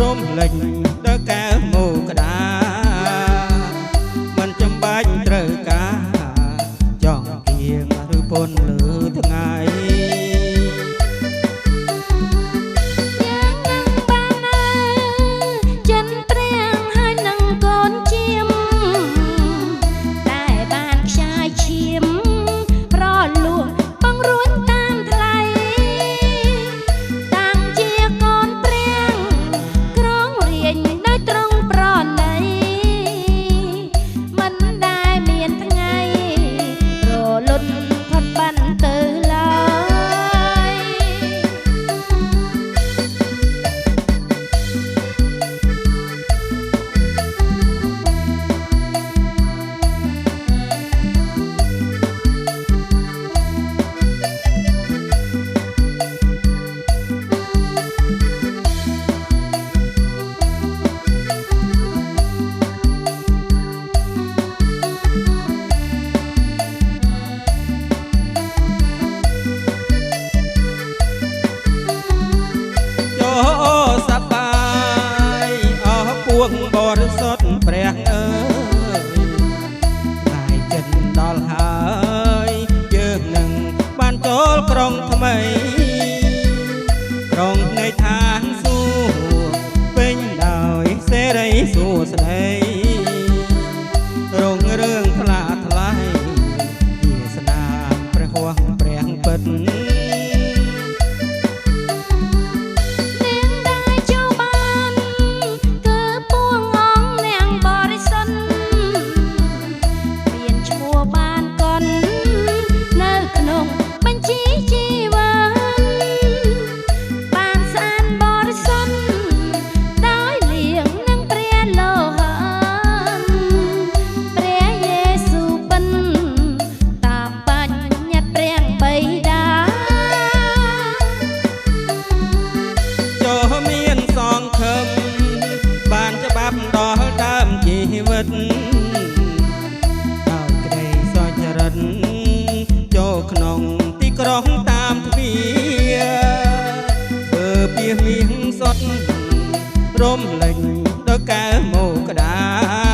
រំលេចដល់កែមកដាមិនចាំបាច់ត្រូវការចង់គៀងឬពន់លើថ្ងៃបរិសុទ្ធព្រះអើយថ្ងៃចិត្តដល់ហើយយើងនឹងបានចូលក្រុងថ្មីក្រុងនៃឋានសួគ៌ពេញដោយសេរីសួស្តីរងរឿងថ្លាថ្លៃវាសនាព្រះហស្ថព្រះពិតបានច្បាប់ដល់ដើមជីវិតដោយក្តីសុចរិតចូលក្នុងទីក្រុងតាមទ្វារធ្វើពីមៀងសុតរំលេចដល់កែមកដា